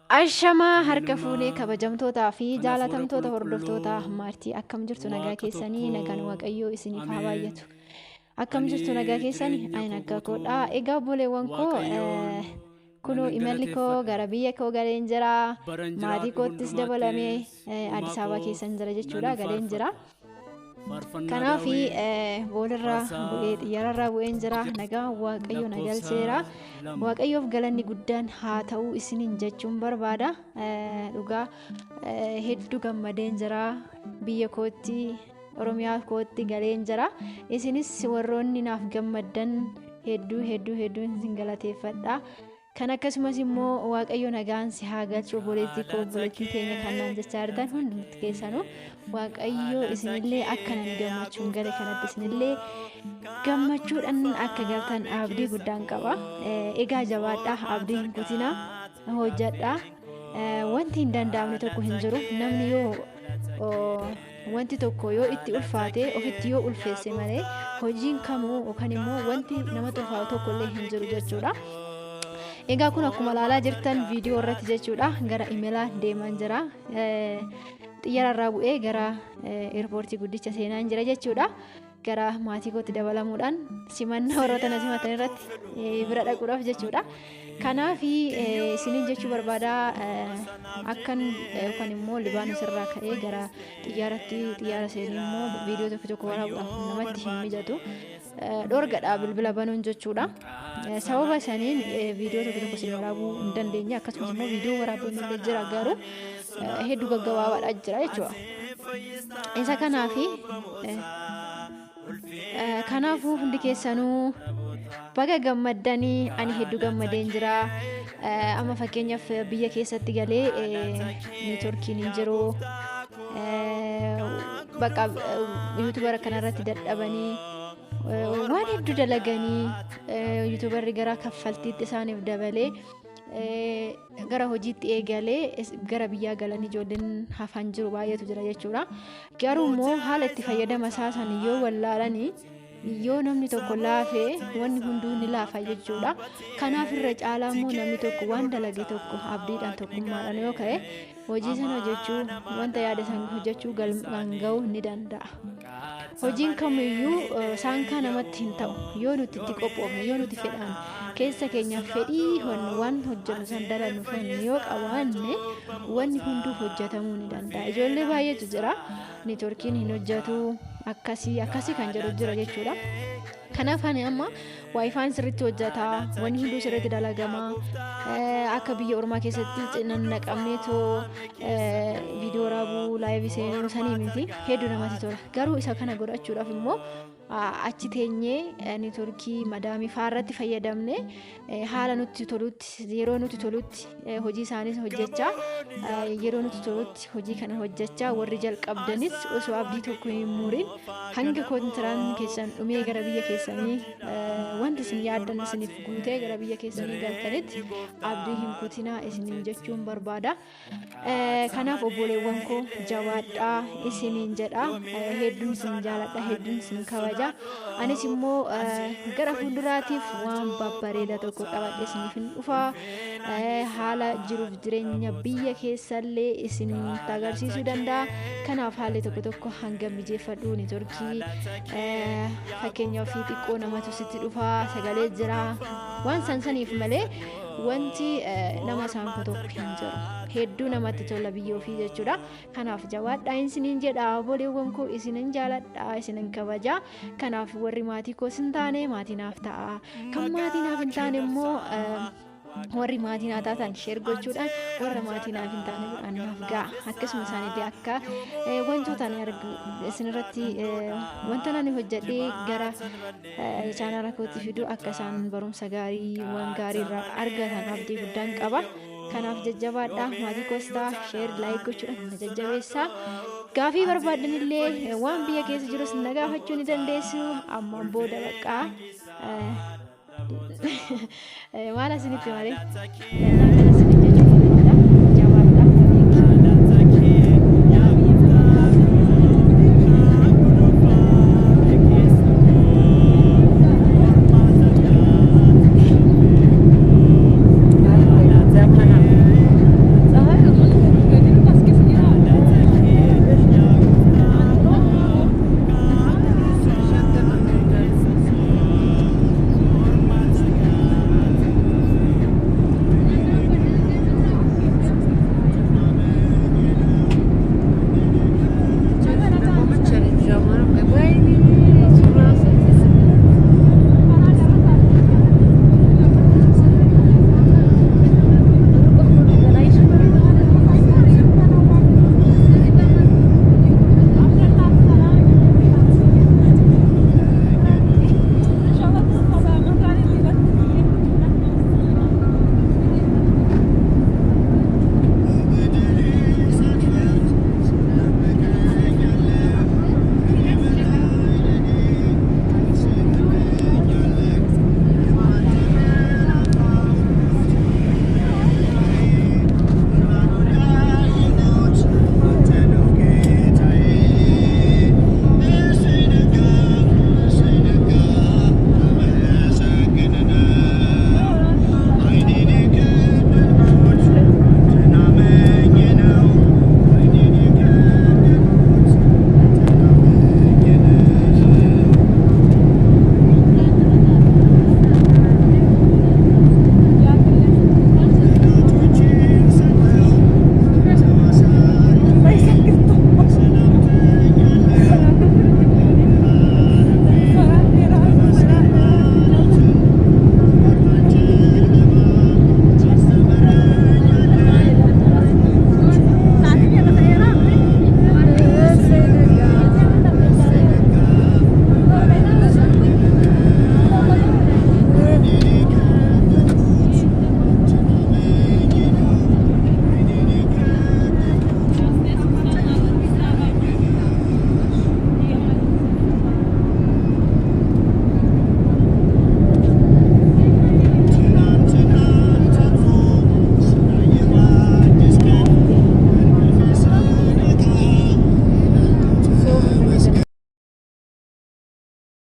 Ashamaa harka fuunee kabajamtootaa fi jaalatamtoota hordoftoota maartii akkam jirtu nagaa keessanii nagaan waaqayyoo isiniif haa baay'atu. Akkam jirtu nagaa keessanii ani nagaa koodha. Egaa obboleewwan koo kunoo imalli koo gara biyya koo galeen jira. Maatii koottis dabalamee Addis Ababa keessan jira jechuudha galeen jira. Kanaaf boolirraa bu'ee xiyyaararraa bu'een jira nagaa waaqayyo nagalcheera. Waaqayyoof galanni guddaan haa ta'u isiniin jechuun barbaada. Dhugaa hedduu gammadeen jira biyya kootti Oromiyaa kootti galeen jira. Isinis warroonni naaf gammaddan hedduu isin galateeffadha. Kan akkasumas immoo waaqayyo nagaan si haa galchu obboleettii koo obboleettiin keenya kannaan jechaa jirtan hundumti keessanuu waaqayyo isinillee akka nan gammachuun gale kanatti isinillee gammachuudhaan akka galtan abdii guddaan qaba. Egaa jabaadhaa abdii hin kutinaa hojjedhaa. Wanti hin danda'amne tokko hin jiru. Namni yoo wanti tokko yoo itti ulfaate ofitti yoo ulfeesse malee hojiin kamuu yookaan immoo wanti nama ulfaatu tokko illee hin jiru jechuudha. Egaa kun akkuma ilaalaa jirtan viidiyoo irratti jechuudha gara imalaa deemaan jira. Xiyyaararraa bu'ee gara eerpoortii guddicha seenaan jira jechuudha. Gara maatii kootti dabalamuudhaan simannaa warroota na simatan irratti bira dhaquudhaaf jechuudha. Kanaaf isiniin jechuu barbaada akkan yookaan immoo Libaanos irraa ka'ee gara xiyyaara seenuu immoo viidiyoo tokko waraabuudhaaf namatti hin mijatu. Dhorgadhaa bilbila banuun jechuudha. Sababa saniin viidiyoo tokko isin waraabuu hin dandeenye akkasumas immoo viidiyoo waraabuun illee jira garuu hedduu gaggabaabaadhaa jira jechuudha. Isa kanaafuu hundi keessanuu baga gammaddanii ani hedduu gammadeen jira. Amma fakkeenyaaf biyya keessatti galee neetworkiin hin jiru. Bakka yuutuubara kanarratti dadhabanii waan hedduu dalaganii yuutuubarri gara kaffaltiitti isaaniif dabalee gara hojiitti eegalee gara biyyaa galanii ijoolleen hafan jiru baay'eetu jira jechuudha. Garuu immoo haala itti fayyadama isaasan yoo wallaalanii yoo namni tokko laafee wanni hunduu ni laafa jechuudha. Kanaaf irra caalaa immoo namni tokko waan dalage tokko abdiidhaan tokkummaadhaan yoo ka'e hojii sana hojjechuu wanta yaada san hojjechuu galmaan ga'uu ni danda'a. Hojiin kamiyyuu saankaa namatti hin ta'u yoo nuti itti qophoofne yoo nuti fedhaan keessa keenyaaf fedhii waan hojjennu san dalannu yoo qabaanne wanni hunduu hojjetamuu ni danda'a. Ijoollee baay'eetu jira neetworkiin hin hojjetu akkasii kan jedhu jira jechuudha. Kanaaf ani amma waayifaan sirriitti hojjeta wanni hunduu sirriitti dalagama akka biyya ormaa keessatti nannaqamneetoo viidiyoo waraabuu laayivii seenuu sanii miti hedduu namatti tola. Garuu isa kana godhachuudhaaf immoo achi teenyee neetworkii madaamii faarratti fayyadamne haala nutti tolutti yeroo nutti tolutti hojii isaaniis hojjechaa yeroo nutti tolutti hojii kana hojjechaa warri jalqabdanis osoo abdii tokko hin muuriin hanga kontiraan keessan dhumee gara biyya keessanii wanti isin yaaddan isiniif guutee gara biyya keessanii galtanitti abdii hin kutinaa isiniin jechuun barbaada. Kanaaf obboleewwan koo jabaadhaa isiniin jedha. Hedduun isin jaaladha hedduun isin kabaja. Anis immoo gara fuulduraatiif waan babbareedaa tokko qabadhee isiniif hin dhufaa. Haala jiruuf jireenya biyya keessallee isinitti agarsiisuu danda'a. Kanaaf haalli tokko hanga mijeeffadhu neetworkii fakkeenyaaf xiqqoo namatu sitti dhufaa sagalee jira waan sansaniif malee wanti nama saanku tokko hin jiru. Hedduu namatti tola biyya ofii jechuudha. Kanaaf jabaadhaa isiniin jedha obboleewwan koo isinin jaaladha isinin kabaja. Kanaaf warri maatii koos hin taane maatii naaf ta'a. Kan maatii naaf hin taane immoo warri maatii naa taatan sheer gochuudhaan warra maatii naaf hin taane godhaan naaf ga'a. Akkasuma isaanillee akka wantoota ani argu isinirratti wanta ani hojjedhee gara chaanaala kootti fidu akka isaan barumsa gaarii waan gaarii irraa argatan abdii guddaan qaba. Kanaaf jajjabaadhaa maatii koostaa sheer laayik gochuudhaan na jajjabeessaa. Gaafii barbaaddanillee waan biyya keessa jirus na gaafachuu ni dandeessu. Ammaan booda baqqaa maal asinitti malee